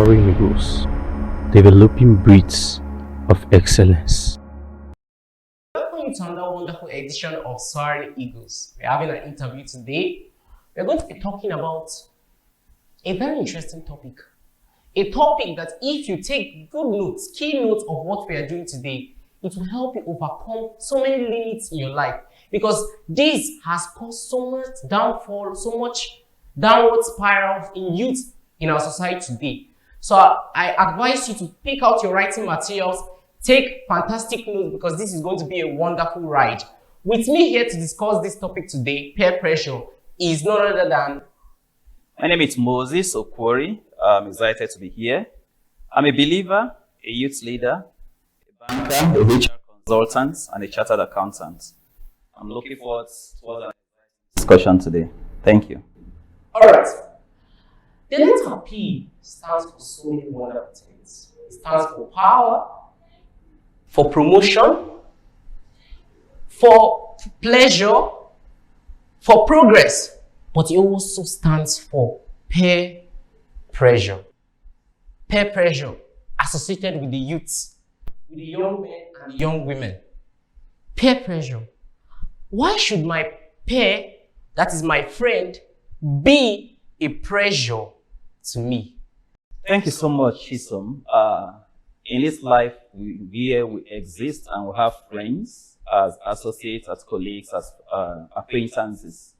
Soaring eagles, developing breeds of excellence. Welcome to another wonderful edition of Soaring Eagles. We're having an interview today. We're going to be talking about a very interesting topic. A topic that if you take good notes, key notes of what we are doing today, it will help you overcome so many limits in your life. Because this has caused so much downfall, so much downward spiral in youth in our society today. So I advise you to pick out your writing materials, take fantastic notes because this is going to be a wonderful ride. With me here to discuss this topic today, peer pressure, is none other than... My name is Moses Okwori. I'm excited to be here. I'm a believer, a youth leader, a banker, a HR consultant, and a chartered accountant. I'm looking forward to our discussion today. Thank you. All right. The letter P stands for so many wonderful things. It stands for power, for promotion, for pleasure, for progress, but it also stands for peer pressure. Peer pressure associated with the youths, with the young men and the young women. Peer pressure. Why should my peer, that is my friend, be a pressure to me? Thank you so much, Chisom. In this life, we exist and we have friends as associates, as colleagues, as acquaintances.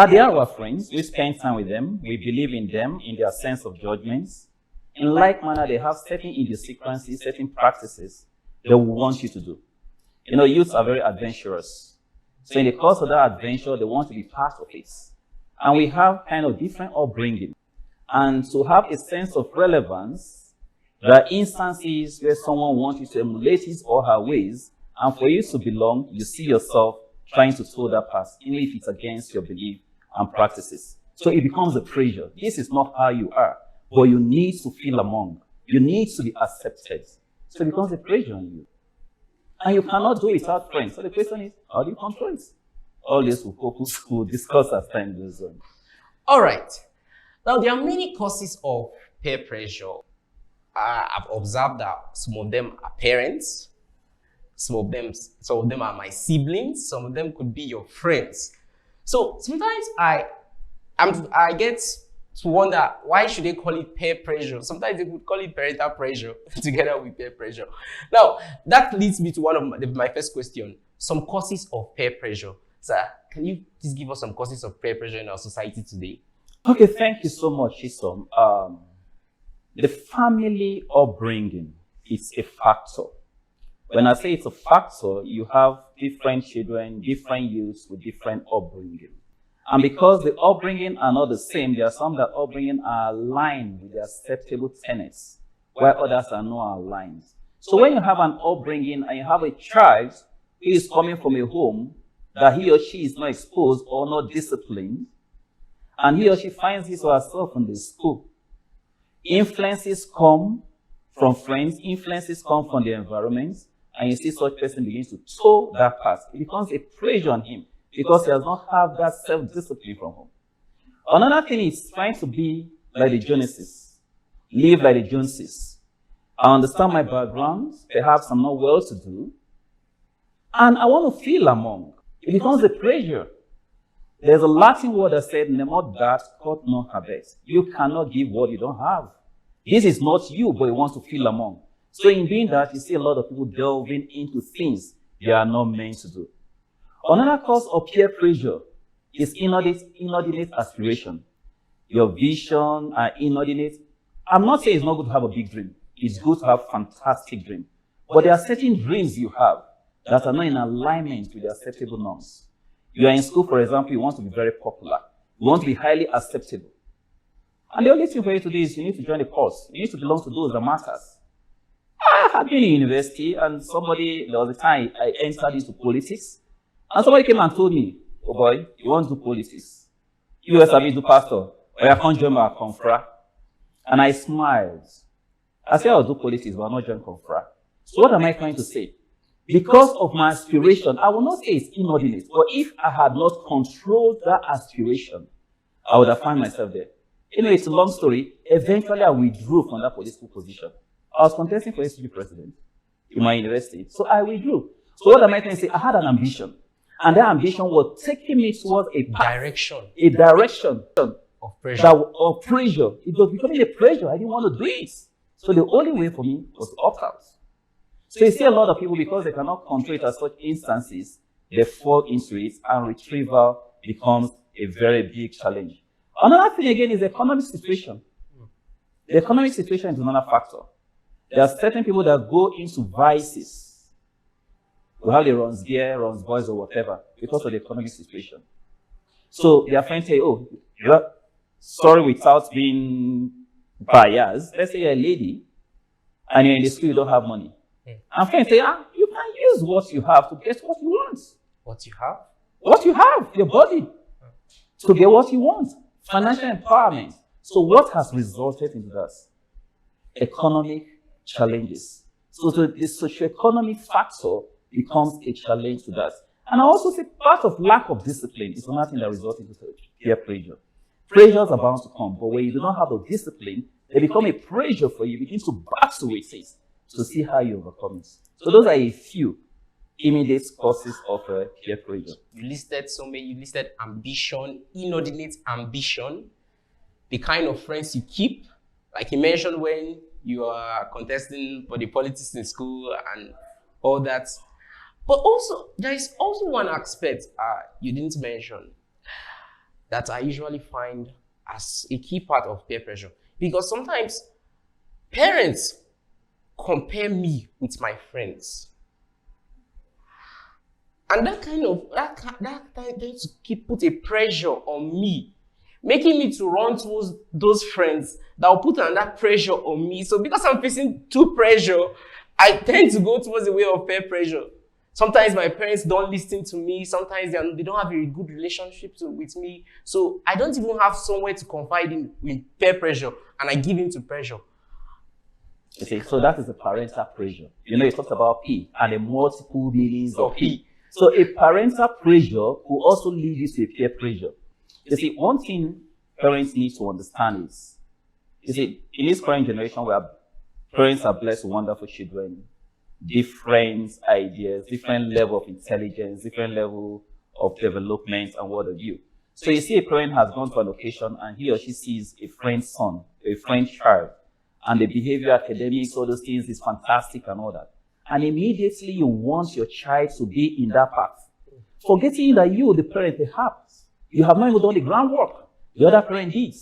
They are our friends. We spend time with them. We believe in them, in their sense of judgments. In like manner, they have certain idiosyncrasies, certain practices they will want you to do. You know, youths are very adventurous. So in the course of that adventure, they want to be part of it. And we have kind of different upbringing. And to have a sense of relevance, there are instances where someone wants you to emulate his or her ways, and for you to belong, you see yourself trying to toe that path, even if it's against your belief and practices. So it becomes a pressure. This is not how you are, but you need to feel among. You need to be accepted. So it becomes a pressure on you. And you cannot do it without friends. So the question is, how do you control it? All this we'll discuss as time goes on. All right. Now, there are many causes of peer pressure. I've observed that some of them are parents, some of them are my siblings, some of them could be your friends. So sometimes I get to wonder, why should they call it peer pressure? Sometimes they could call it parental pressure together with peer pressure. Now, that leads me to one of my first question, some causes of peer pressure. Sir, can you please give us some causes of peer pressure in our society today? Okay, thank you so much, Chisom. The family upbringing is a factor. When I say it's a factor, you have different children, different youths with different upbringing. And because the upbringing are not the same, there are some that upbringing are aligned with the acceptable tenets, while others are not aligned. So when you have an upbringing and you have a child who is coming from a home that he or she is not exposed or not disciplined, and he or she finds his or herself in the school, influences come from friends, influences come from the environment, and you see such person begins to toe that path. It becomes a pressure on him because he does not have that self-discipline from home. Another thing is trying to be like the Joneses, live like the Joneses. I understand my background, perhaps I'm not well to do, and I want to feel among. It becomes a pressure. There's a Latin word that said, "Nemo dat caught non habet." You cannot give what you don't have. This is not you, but you want to feel among. So in doing that, you see a lot of people delving into things they are not meant to do. Another cause of peer pressure is inordinate aspiration. Your vision are inordinate. I'm not saying it's not good to have a big dream. It's good to have fantastic dream. But there are certain dreams you have that are not in alignment with the acceptable norms. You are in school, for example, you want to be very popular. You want to be highly acceptable. And the only thing for you to do is you need to join the course. You need to belong to those that matters. I had been in university, and there was a time I entered into politics, and somebody came and told me, "Oh boy, you want to do politics? You are to do pastor, or you can't join my confra." And I smiled. I said, "I'll do politics, but I'll not join confra." So what am I trying to say? Because of my aspiration, I will not say it's inordinate, but if I had not controlled that aspiration, I would have found myself there. Anyway, it's a long story. Eventually, I withdrew from that political position. I was contesting for SUG president in my university, so I withdrew. So what am I trying to say? I had an ambition, and that ambition was taking me towards a Direction a direction of pressure. of pressure. It was becoming a pressure. I didn't want to do it. So the only way for me was to opt out. So you see a lot of people, because they cannot control it at such instances, they fall into it, and retrieval becomes a very big challenge. Another thing again is the economic situation. The economic situation is another factor. There are certain people that go into vices. We have the runs gear, runs boys, or whatever, because of the economic situation. So their friends say, oh, you're sorry, without being biased. Let's say you're a lady and you're in the school, you don't have money. And friends say, you can use what you have to get what you want. What you have? What you have, your body, to get what you want. Financial empowerment. So what has resulted in that? Economic challenges. So the socioeconomic factor becomes a challenge to that. And I also say part of lack of discipline is another thing that results into peer pressure. Pressures are bound to come, but when you do not have the discipline, they become a pressure for you. You begin to battle with it to see how you overcome it. So those are a few immediate causes of peer pressure. You listed so many. You listed ambition, inordinate ambition, the kind of friends you keep. Like you mentioned when you are contesting for the politics in school and all that. But also, there is also one aspect you didn't mention that I usually find as a key part of peer pressure. Because sometimes parents compare me with my friends. And that tends to put a pressure on me, making me to run towards those friends that will put another pressure on me. So because I'm facing two pressure, I tend to go towards the way of peer pressure. Sometimes my parents don't listen to me. Sometimes they don't have a good relationship with me. So I don't even have somewhere to confide in peer pressure, and I give in to pressure. Okay, so that is the parental pressure. You know, it talks about P and the multiple meanings of P. So a parental pressure will also lead you to a peer pressure. You see, one thing parents need to understand is, you see, in this current generation where parents are blessed with wonderful children, different ideas, different level of intelligence, different level of development, and what have you. So you see a parent has gone to an occasion and he or she sees a friend's son, a friend's child, and the behavior, academics, all those things is fantastic and all that. And immediately you want your child to be in that path. Forgetting that you, the parent, perhaps, you have not even done the groundwork. The other parent did.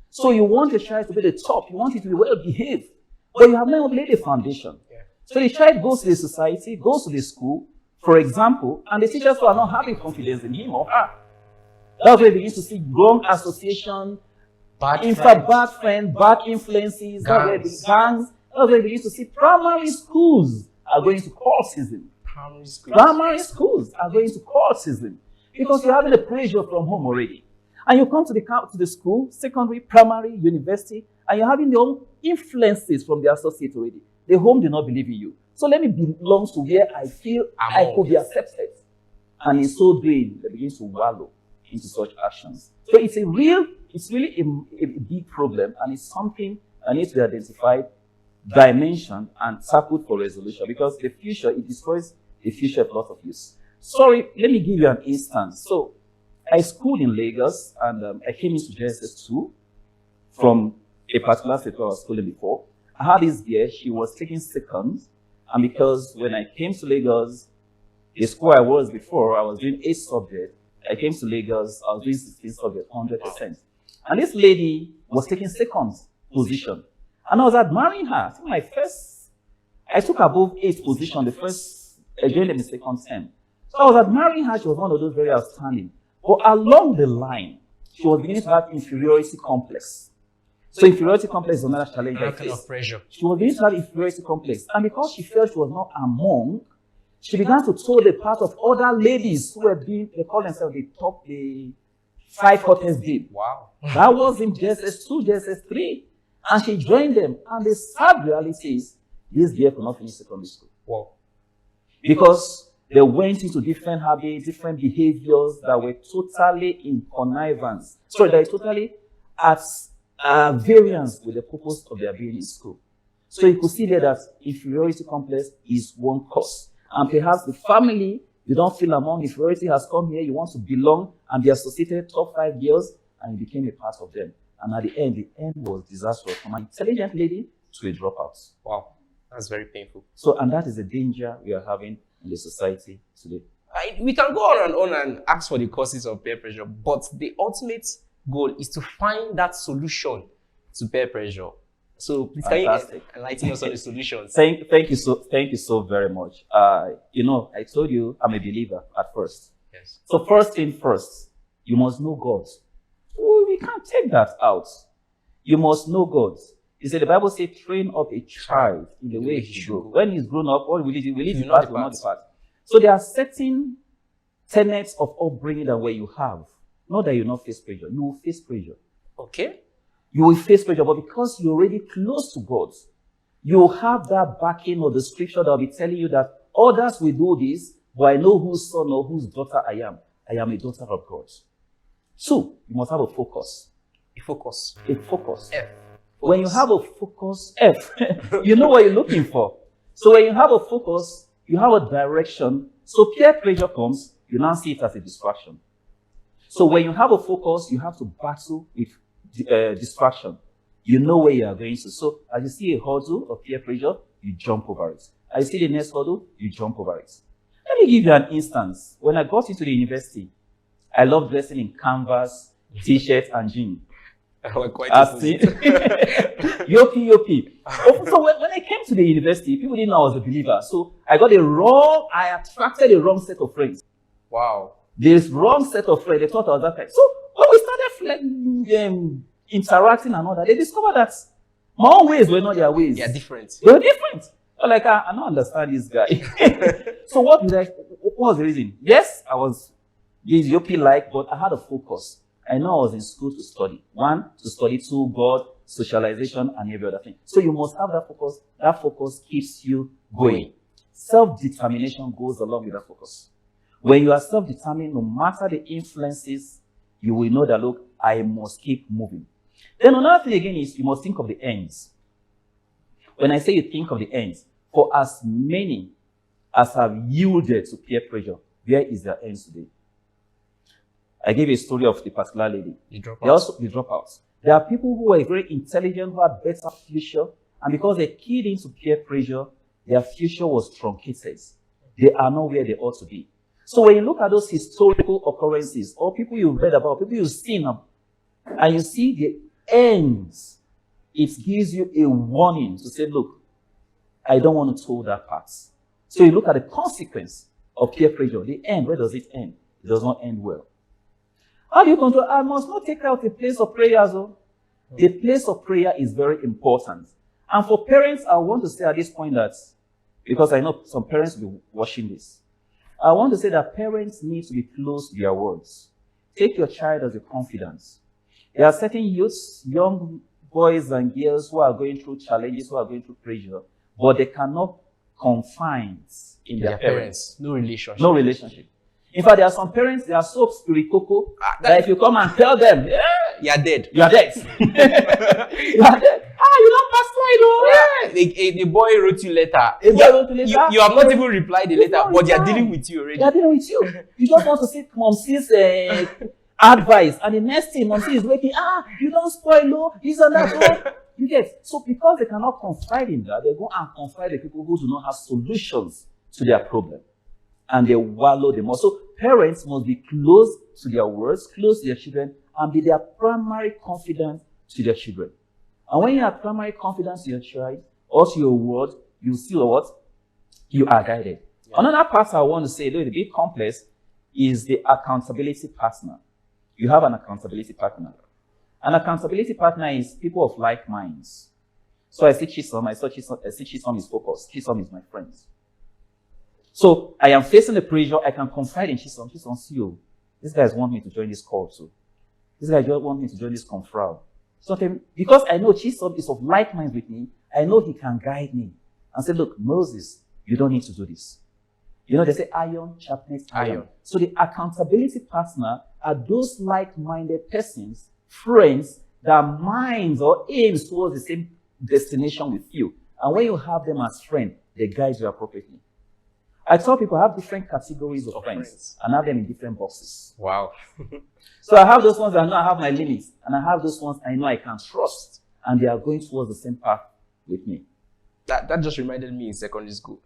So you want your child to be the top. You want it to be well behaved. But you have not even laid the foundation. So the child goes to the society, goes to the school, for example, and the teachers who are not having confidence in him or her. That's where you begin to see wrong association, bad friends, bad influences, gangs. That's where you begin to see primary schools are going to cultism. Primary schools are going to cultism because you're having a pressure from home already. And you come to the school, secondary, primary, university, and you're having your own influences from the associate already. The home did not believe in you. So let me belong to where I feel I could be accepted. And in so doing, they begin to wallow into such actions. So it's really a big problem, and it's something that needs to be identified, dimensioned, and tackled for resolution, because the future, it destroys the future of lots of youth. Sorry, let me give you an instance. So I schooled in Lagos, and I came into JSS 2 from a particular state where I was schooling before. I had this girl, she was taking seconds, and because when I came to Lagos, the school I was before, I was doing 8 subjects. I came to Lagos, I was doing 16 subjects, 100%. And this lady was taking second position. And I was admiring her. I took above 8th position, I joined in the second term. So I was admiring her, she was one of those very outstanding. But along the line, she was beginning to have inferiority complex. So inferiority complex is another challenge. Kind of pressure. She was beginning to have inferiority complex. And because she felt she was not among, she began to toe the path of other ladies who were they call themselves the 5 hottest babe. Wow. That was in JSS 2, JSS 3. And she joined them. And the sad reality is, this girl could not finish secondary school. Wow. Because they went into different habits, different behaviors that were totally in connivance. So they were totally at variance with the purpose of their being in school. So you could see there that inferiority complex is one cause. And perhaps the family, you don't feel among inferiority has come here, you want to belong and be associated top 5 girls, and you became a part of them. And at the end was disastrous from an intelligent lady to a dropout. Wow, that's very painful. So, and that is the danger we are having in the society today. We can go on and ask for the causes of peer pressure, but the ultimate goal is to find that solution to peer pressure. So please can you enlighten us on the solutions? Thank you so very much. You know, I told you I'm a believer at first. Yes. So first thing first, you must know God. Oh, we can't take that out. You must know God. You see, the Bible says, train up a child in the way he should go. When he's grown up, what will he do? Will he depart? Will not depart? So there are certain tenets of upbringing that where you have. Not that you not face pressure. You will face pressure. Okay. You will face pressure, but because you're already close to God, you have that backing of the scripture that will be telling you that others will do this, but I know whose son or whose daughter I am. I am a daughter of God. So, you must have a focus. A focus. A focus. F. When you have a focus, F, you know what you're looking for. So when you have a focus, you have a direction. So peer pressure comes, you now see it as a distraction. So when you have a focus, you have to battle with distraction. You know where you are going to. So as you see a hurdle of peer pressure, you jump over it. As you see the next hurdle, you jump over it. Let me give you an instance. When I got into the university, I loved dressing in canvas, t-shirts, and jeans. Yopi. So when I came to the university, people didn't know I was a believer. So I attracted a wrong set of friends. Wow. This wrong set of friends, they thought I was that kind. So when we started interacting and all that, they discovered that my own ways were not their ways. They are different. They were different. Like, I don't understand this guy. So what was the reason? Yes, I was Yopi-like, but I had a focus. I know I was in school to study. 1, to study. 2, God, socialization, and every other thing. So you must have that focus. That focus keeps you going. Self-determination goes along with that focus. When you are self-determined, no matter the influences, you will know that, look, I must keep moving. Then another thing again is you must think of the ends. When I say you think of the ends, for as many as have yielded to peer pressure, where is their end today? I gave a story of the particular lady. The dropouts. There are people who are very intelligent, who have better future, and because they keyed into peer pressure, their future was truncated. They are not where they ought to be. So when you look at those historical occurrences, or people you've read about, people you've seen, and you see the ends, it gives you a warning to say, look, I don't want to toe that path. So you look at the consequence of peer pressure. The end, where does it end? It does not end well. How do you control? I must not take out a place of prayer. The place of prayer is very important. And for parents, I want to say at this point that, because I know some parents will be watching this, I want to say that parents need to be close to their words. Take your child as a confidence. There are certain youths, young boys and girls who are going through challenges, who are going through pressure, but they cannot confide in their parents. No relationship. No relationship. In fact, there are some parents, they are so spiritual that if you come and tell them, you are dead. You are dead. You are dead. You don't pass slide, oh. The boy wrote you letter. You have not even replied the letter, but they are dealing with you already. They are dealing with you. You just want to see Mom's advice, and the next thing Mom is waiting. You don't spoil, this and that. You get. So because they cannot confide in that, they go and confide in people who do not have solutions to their problem. And they wallow them all. So parents must be close to their words, close to their children, and be their primary confidant to their children. And when you have primary confidence to your child, or to your word, you see what? You are guided. Yeah. Another part I want to say, though it's a bit complex, is the accountability partner. You have an accountability partner. An accountability partner is people of like minds. So I see Chisom, I see Chisom is focused. Chisom is my friend. So I am facing the pressure. I can confide in Chisom. Chisom, see you. These guys want me to join this call too. These guys just want me to join this conferral. So because I know Chisom is of like minds with me, I know he can guide me and say, look, Moses, you don't need to do this. You know, they say iron sharpens iron. So the accountability partner are those like-minded persons, friends that minds or aims towards the same destination with you. And when you have them as friends, they guide you appropriately. I tell people I have different categories of friends and have them in different boxes. Wow. So I have those ones that I know I have my limits, and I have those ones I know I can trust, and they are going towards the same path with me. That just reminded me in secondary school.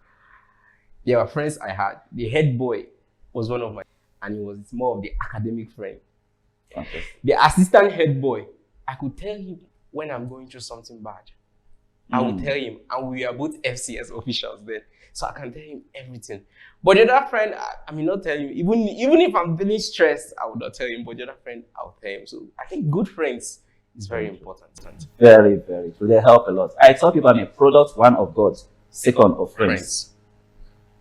There were friends I had. The head boy was one of my, and he was more of the academic friend. Okay. The assistant head boy, I could tell him when I'm going through something bad. I would tell him, and we are both FCS officials then, so I can tell him everything. But the other friend, I may not tell him. Even if I'm feeling stressed, I would not tell him. But the other friend, I'll tell him. So I think good friends is very important. Very, very true. They help a lot. I tell people I'm a product, one of God's, second of friends.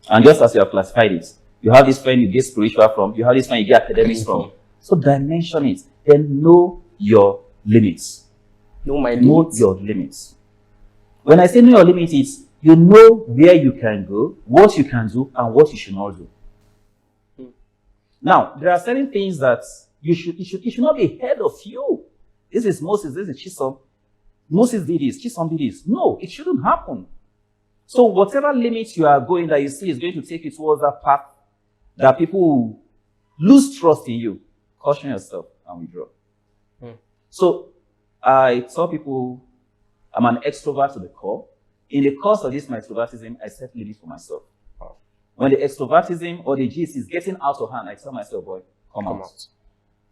And just as you have classified it, you have this friend you get spiritual from, you have this friend you get academics from. So dimension it. Then know your limits. Know my limits. Know your limits. When I say know your limits, it's you know where you can go, what you can do, and what you should not do. Now, there are certain things that it should not be ahead of you. This is Moses, this is Chisom. Moses did this, Chisom did this. No, it shouldn't happen. So whatever limits you are going that you see is going to take you towards that path that people will lose trust in you, caution yourself and withdraw. So I tell people I'm an extrovert to the core. In the course of this, my extrovertism, I set limits for myself. When the extrovertism or the gist is getting out of hand, I tell myself, boy, come out.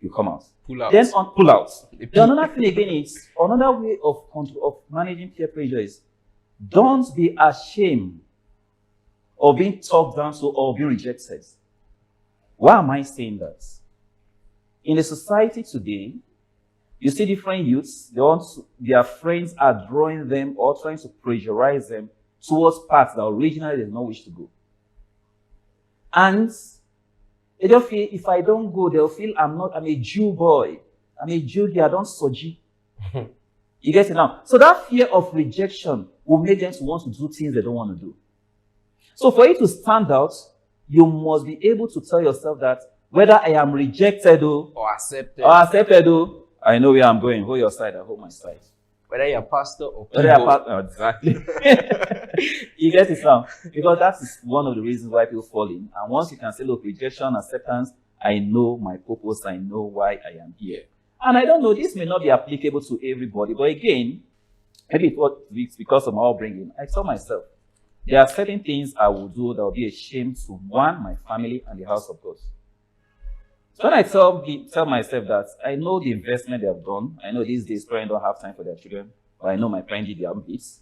You come out. Pull out. Then pull out. Then another thing again is, another way of managing peer pressure is, don't be ashamed of being talked down to or being rejected. Why am I saying that? In the society today, you see different youths, their friends are drawing them or trying to pressurize them towards paths that originally they did not wish to go. And they don't feel, if I don't go, they'll feel I'm a Jew boy. I'm a Jew here, I don't soji. You get it now? So that fear of rejection will make them to want to do things they don't want to do. So for you to stand out, you must be able to tell yourself that whether I am rejected or accepted, I know where I'm going. Hold your side, I hold my side. Whether you're a pastor or exactly. You get it now? Because that is one of the reasons why people fall in. And once you can say, look, rejection, acceptance, I know my purpose, I know why I am here. And I don't know, this may not be applicable to everybody, but again, maybe it's because of my upbringing. I tell myself, there are certain things I will do that will be a shame to one, my family, and the house of God. So when I tell myself that I know the investment they have done, I know these days parents don't have time for their children, but I know my parents did their own bits.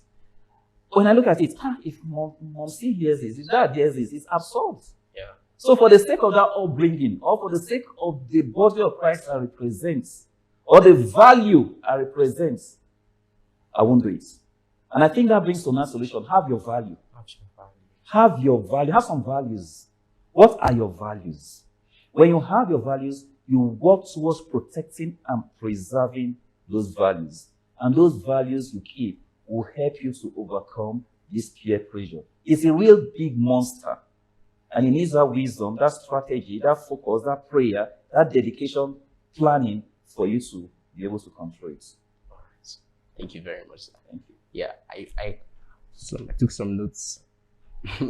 When I look at it, if mom hears this, if dad hears this, it's absurd. Yeah. So for the sake of that upbringing, or for the sake of the body of Christ I represent, or the value I represent, I won't do it. And I think that brings to another solution. Have your value. Have your value. Have some values. What are your values? When you have your values, you work towards protecting and preserving those values. And those values you keep will help you to overcome this peer pressure. It's a real big monster. And it needs that wisdom, that strategy, that focus, that prayer, that dedication, planning for you to be able to control it. All right. Thank you very much, sir. Thank you. Yeah, I took some notes.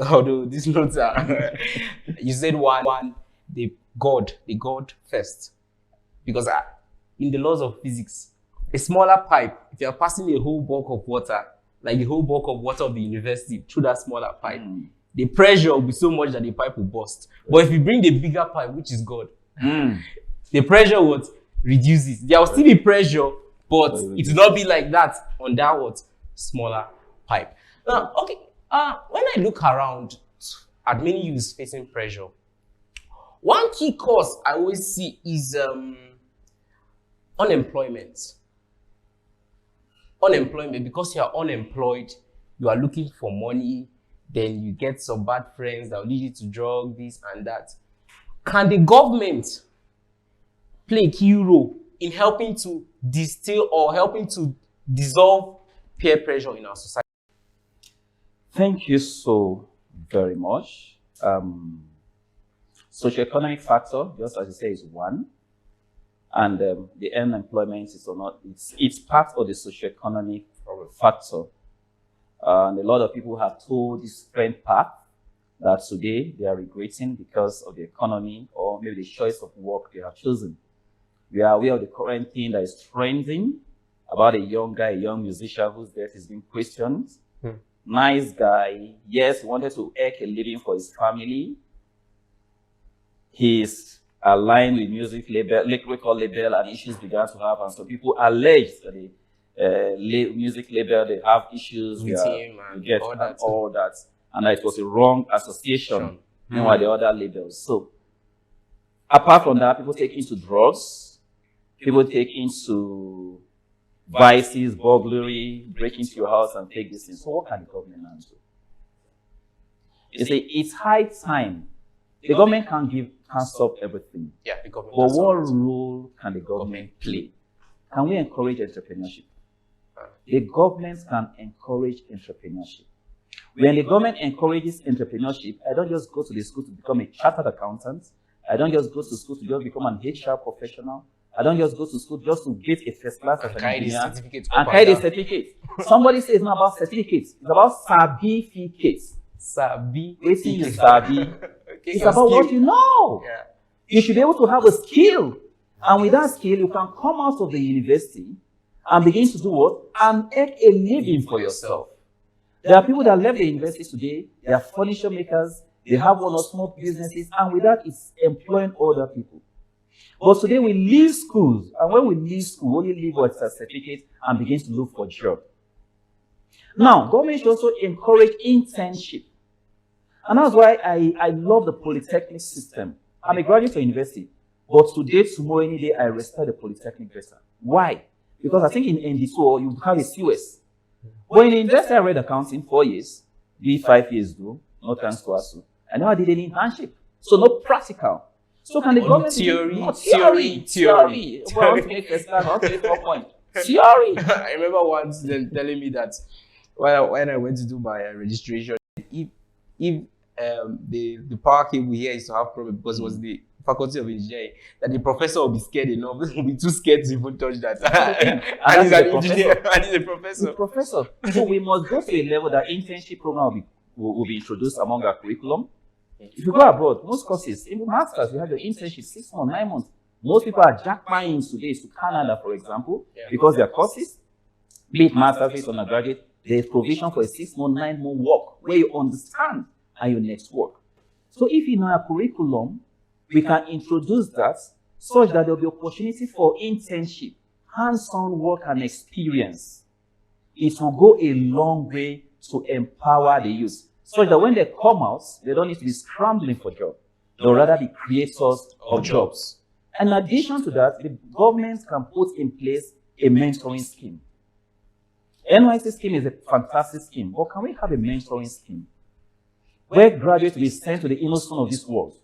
Although these notes are, you said one, the God first. Because in the laws of physics, a smaller pipe, if you're passing a whole bulk of water, like the whole bulk of water of the university through that smaller pipe, the pressure will be so much that the pipe will burst. But if you bring the bigger pipe, which is God, the pressure would reduces. There will still be pressure, but it will not be like that on that smaller pipe. Now, okay, when I look around at many youths facing pressure, one key cause I always see is unemployment. Unemployment, because you are unemployed, you are looking for money, then you get some bad friends that will lead you to drug, this and that. Can the government play a key role in helping to distill or helping to dissolve peer pressure in our society? Thank you so very much. Socioeconomic factor, just as you say, is one. And the unemployment is or not, it's part of the socioeconomic factor. And a lot of people have told this friend path that today they are regretting because of the economy or maybe the choice of work they have chosen. We are aware of the current thing that is trending about a young guy, a young musician whose death is being questioned. Nice guy. Yes, he wanted to earn a living for his family. He's aligned with music label, record label, and issues began to have. And so people allege that the music label, they have issues with him and all that. And that it was a wrong association. Meanwhile, the other labels. So apart from that, people take into drugs. People take into vices, burglary, break into your house and take this thing. So what can the government now do? You say it's high time. The government can't stop everything. Yeah, the government. But what role can the government play? Can we encourage entrepreneurship? The government can encourage entrepreneurship. When the government encourages entrepreneurship, I don't just go to the school to become a chartered accountant. I don't just go to school to just become an HR professional. I don't just go to school just to get a first class as an engineer and carry the certificate. Somebody says it's not about certificates. It's about certificates. Waiting is sabi. It's about what you know. Yeah. You should be able to have a skill. And with that skill, you can come out of the university and begin to do what? And earn a living for yourself. There are people that left the university today. They are furniture makers. They have one or small businesses. And with that, it's employing other people. But today we leave schools, and when we leave school, we only leave with a certificate and begin to look for a job. Now, government should also encourage internship. And that's why I love the polytechnic system. I'm a graduate of university, but today, tomorrow, any day, I respect the polytechnic better. Why? Because I think in ND2, you have a COS. But in university, I read accounting 4 years, did 5 years though, no thanks to ASU. I never did any internship, so no practical. So can the government theory? Well, to make first class, not 4 point. Theory. I remember once them telling me that when I went to do my registration, if the power cable here is to have problem because it was the faculty of engineering, that the professor will be scared enough, will be too scared to even touch that. And he's an engineer, and he's a professor. The professor. So we must go to a level that internship program will be introduced among our curriculum. If you go abroad, most courses, even masters, you have your internship 6 months, 9 months. Most people are jackpotting today to Canada, for example, because their courses, be it masters, be it undergraduate, there is provision for a 6-month, 9-month work where you understand and you network. So if in our curriculum, we can introduce that such that there will be opportunity for internship, hands-on work and experience. It will go a long way to empower the youth, such that when they come out, they don't need to be scrambling for jobs. They'll rather be creators of jobs. And in addition to that, the government can put in place a mentoring scheme. NYC scheme is a fantastic scheme, but can we have a mentoring scheme where graduates will be sent to the innocent of this world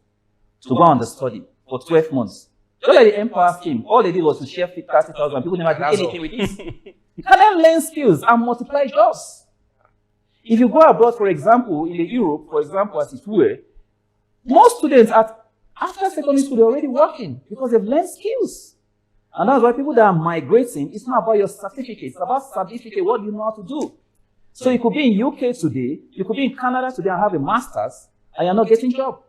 to go on the study for 12 months? Just like the Empower scheme, all they did was to share 30,000. People never did anything with it. You can then learn skills and multiply jobs. If you go abroad, for example, in Europe, for example, as it were, most students after secondary school, they're already working because they've learned skills. And that's why people that are migrating, it's not about your certificate. It's about certificate, what you know how to do. So you could be in UK today, you could be in Canada today and have a master's, and you're not getting a job.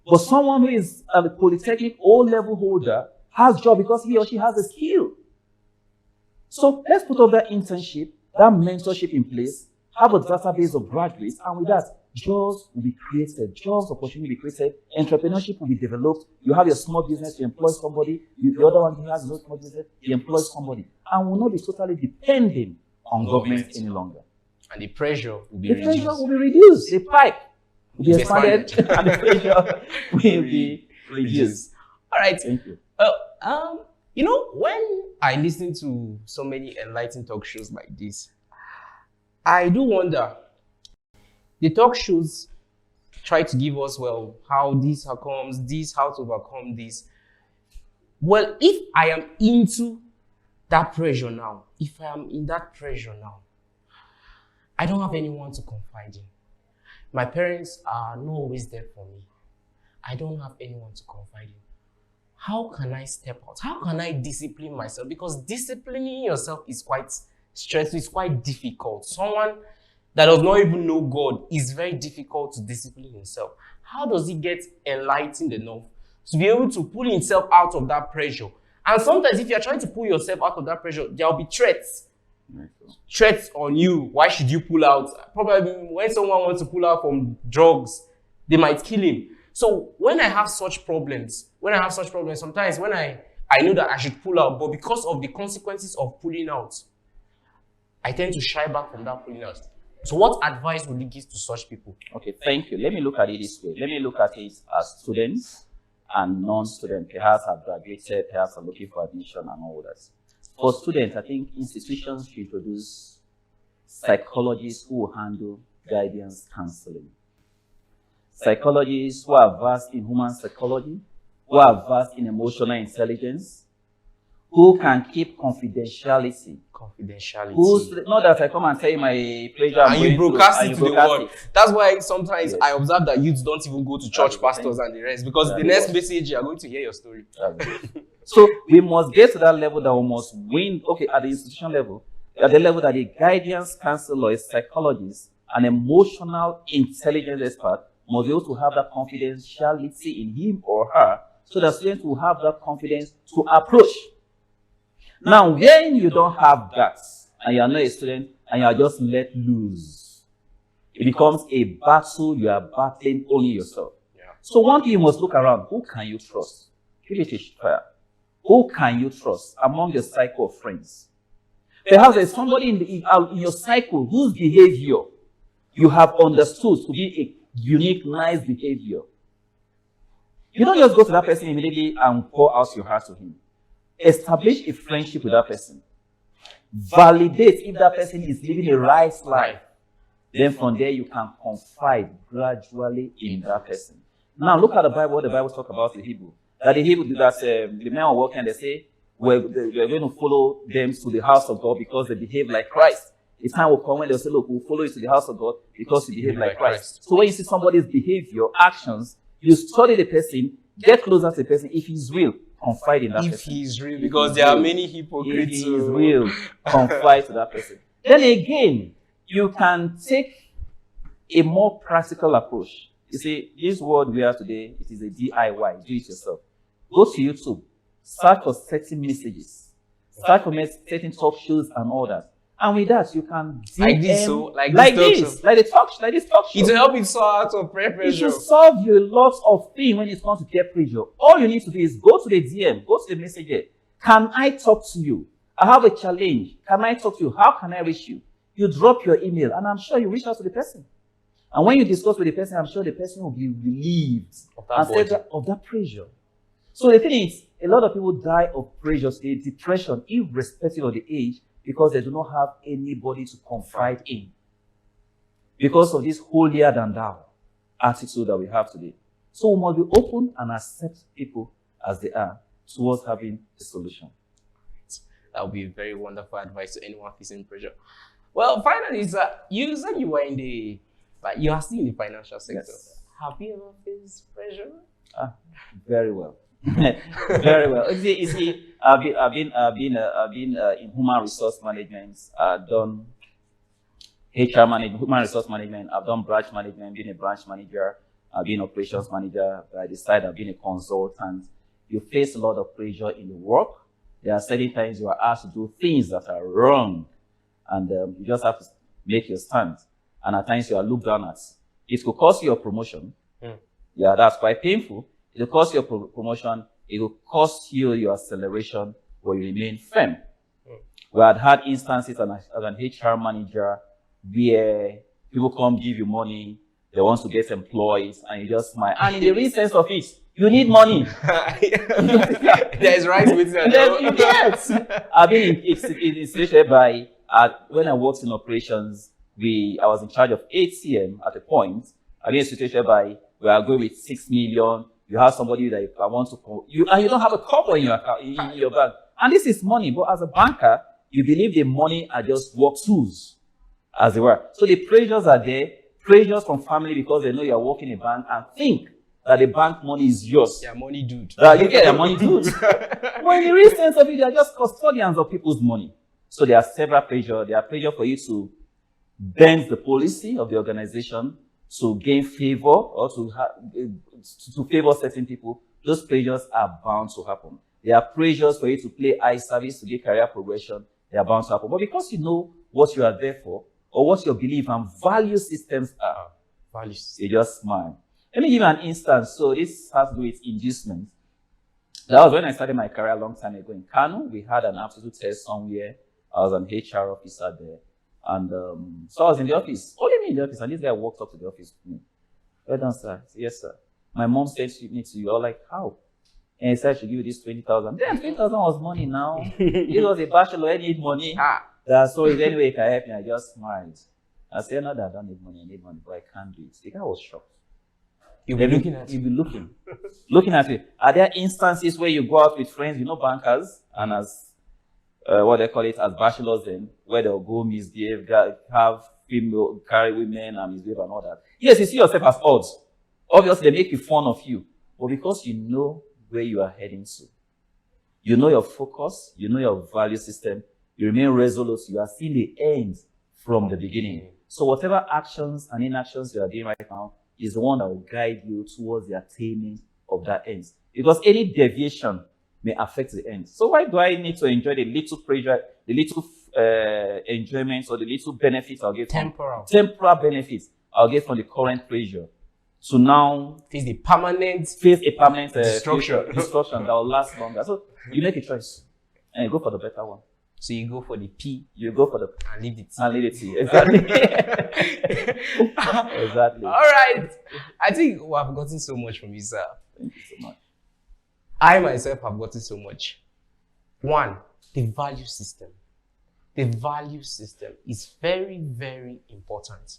But someone who is a polytechnic O-level holder has a job because he or she has a skill. So let's put up that internship, that mentorship in place, have a database of graduates, and with that, jobs will be created, jobs opportunity will be created, entrepreneurship will be developed. You have your small business, you employ somebody, the other one has no small business, he employs somebody, and will not be totally dependent on government any longer. And the pressure will be reduced. The pressure will be reduced. The pipe will be expanded, and the pressure will be reduced. All right. Thank you. You know, when I listen to so many enlightening talk shows like this, I do wonder, the talk shows try to give us, well, how this comes, this, how to overcome this. Well, if I am into that pressure now, if I am in that pressure now, I don't have anyone to confide in. My parents are not always there for me. I don't have anyone to confide in. how can I step out? How can I discipline myself? Because disciplining yourself is quite stressful, it's quite difficult. Someone that does not even know God is very difficult to discipline himself. How does he get enlightened enough to be able to pull himself out of that pressure? And sometimes if you're trying to pull yourself out of that pressure, there'll be threats. Threats on you. Why should you pull out? Probably when someone wants to pull out from drugs, they might kill him. So when I have such problems, sometimes when I know that I should pull out, but because of the consequences of pulling out, I tend to shy back from that pulling out. So what advice would you give to such people? Okay, thank you. Let me look at it this way. Let me look at it as students and non-students. Perhaps have graduated, perhaps are looking for admission and all that. For students, I think institutions should introduce psychologists who will handle guidance counseling. Psychologists who are versed in human psychology, who are versed in emotional intelligence, who can keep confidentiality. Not that I come and tell you my pleasure and you broadcast it to the world. That's why sometimes Yes. I observe that youths don't even go to church pastors and the rest, because the next message you are going to hear your story. So we must get to that level that we must win. Okay, at the institution level, at the level that a guidance counselor, a psychologist, an emotional intelligence expert must be able to have that confidentiality in him or her, so that students will have that confidence to approach. Now, when you don't have that, and you are not a student, and you are just let loose, it becomes a battle you are battling only yourself. Yeah. So one thing you must look around, who can you trust? Give it a try. Who can you trust among your cycle of friends? Perhaps there's somebody in your cycle whose behavior you have understood to be a unique, nice behavior. You don't just go to that person immediately and pour out your heart to him. Establish a friendship with that person. Validate if that person is living a right life. Then from there you can confide gradually in that person. Now look at the Bible, what the Bible talks about the Hebrew. That the Hebrew, the men are working and they say, we're going to follow them to the house of God because they behave like Christ. A time will come when they'll say, look, we'll follow you to the house of God because you behave like Christ. So when you see somebody's behavior, actions, you study the person, get closer to the person. If he's real, confide in that person. If he's real, because there are many hypocrites. If he is real, confide to that person. Then again, you can take a more practical approach. You see, this world we are today, it is a DIY, do it yourself. Go to YouTube, search for certain messages, search for certain talk shows and all that. And with that, you can DM, like this talk show. It will help you solve out of peer pressure. It should solve you a lot of things when it comes to peer pressure. All you need to do is go to the DM, go to the messenger. Can I talk to you? I have a challenge. Can I talk to you? How can I reach you? You drop your email, and I'm sure you reach out to the person. And when you discuss with the person, I'm sure the person will be relieved of that pressure. So the thing is, a lot of people die of pressure, depression, irrespective of the age, because they do not have anybody to confide in. Because of this holier than thou attitude that we have today. So we must be open and accept people as they are towards having a solution. That would be very wonderful advice to anyone facing pressure. Well, finally, you said you were you are still in the financial sector. Yes. Have you ever faced pressure? Very well. Very well. You see, I've been in human resource management. I've done HR management, human resource management. I've done branch management, been a branch manager. I've been operations manager. By the side, I've been a consultant. You face a lot of pressure in the work. There are certain times you are asked to do things that are wrong, and you just have to make your stand. And at times you are looked down at. It could cost you a promotion. Yeah, that's quite painful. It will cost you a promotion. It will cost you your acceleration, but you remain firm. We had instances as an HR manager where people come give you money, they want to get employees, and you just smile. And in the real sense of it, you need money. There's right with that. Yes. I've been in a situation by when I worked in operations, I was in charge of ATM at a point. I've been in a situation by we are going with 6 million. You have somebody that I want to call you, and you don't have a couple in your account, in your bank. And this is money, but as a banker, you believe the money are just work tools, as they were. So the pressures are there, pressures from family because they know you are working in a bank and think that the bank money is yours. Yeah, money dude. You get your money dude. But in the real sense of it, they are just custodians of people's money. So there are several pressure. There are pressure for you to bend the policy of the organization, to gain favor, or to favor certain people. Those pressures are bound to happen. There are pressures for you to play eye service, to get career progression. They are bound to happen. But because you know what you are there for, or what your belief and value systems are, Values. you just smile. Let me give you an instance. So this has to do with inducement. That was when I started my career a long time ago in Kano. We had an aptitude test somewhere. I was an HR officer there. And so I was in the office, only me in the office, and this guy walked up to the office with me. Well done, sir. I said, yes, sir. My mom sent me to you. I was like, how? And he said, I should give you this 20,000. Then 20,000 was money now. This was a bachelor, I need money. So is there any way you can help me? I just smiled. I said, no, I don't need money, I need money, but I can't do it. The guy was shocked. You'll be looking at You'll be looking at it. Are there instances where you go out with friends, bankers, and as what they call it, as bachelors, then where they'll go misbehave, have female, carry women and misbehave and all that? Yes, you see yourself as odd. Obviously, they make fun of you, but because you know where you are heading to, you know your focus, you know your value system, you remain resolute, you are seeing the end from the beginning. So whatever actions and inactions you are doing right now is the one that will guide you towards the attainment of that end. Because any deviation may affect the end. So why do I need to enjoy the little pressure, the little enjoyments or the little benefits I'll get from temporal benefits I'll get from the current pressure, to now face a permanent destruction that will last longer? So you make a choice and you go for the better one. So you go for the P. You go for the and leave the T. And leave the T. Exactly. Exactly. All right. I think we have gotten so much from you, sir. Thank you so much. I myself have gotten so much. One, the value system. The value system is very, very important.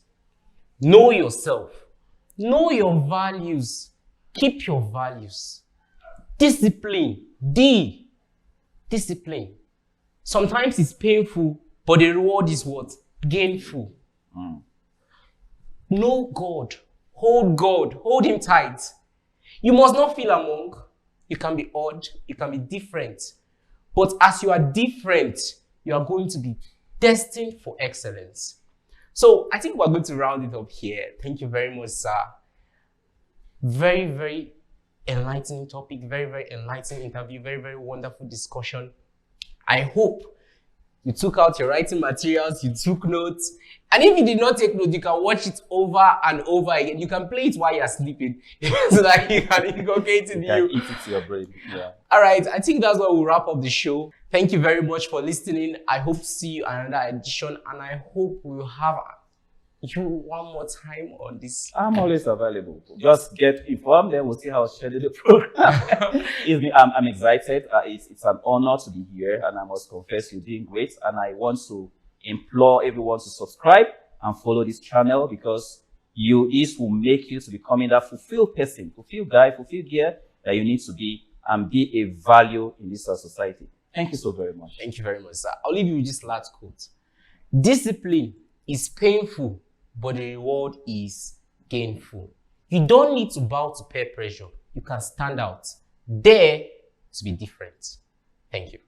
Know yourself. Know your values. Keep your values. Discipline. Discipline. Sometimes it's painful, but the reward is what? Gainful. Know God. Hold him tight. You must not feel among. You can be odd. You can be different. But as you are different, you are going to be destined for excellence. So I think we're going to round it up here. Thank you very much, sir. Very, very enlightening topic. Very, very enlightening interview. Very, very wonderful discussion. I hope you took out your writing materials, you took notes. And if you did not take notes, you can watch it over and over again. You can play it while you're sleeping so that you can inculcate it in you. Eat it to your brain. Yeah. All right, I think that's where we'll wrap up the show. Thank you very much for listening. I hope to see you another edition, and I hope we'll have you one more time on this. I'm always available. Just get informed, then we'll see how I'll schedule the program. I'm excited. It's an honor to be here, and I must confess you're doing great. And I want to implore everyone to subscribe and follow this channel, because this will make you to becoming that fulfilled person, fulfilled guy, fulfilled girl that you need to be, and be a value in this society. Thank you so very much. Thank you very much, sir. I'll leave you with this last quote. Discipline is painful, but the reward is gainful. You don't need to bow to peer pressure. You can stand out. Dare to be different. Thank you.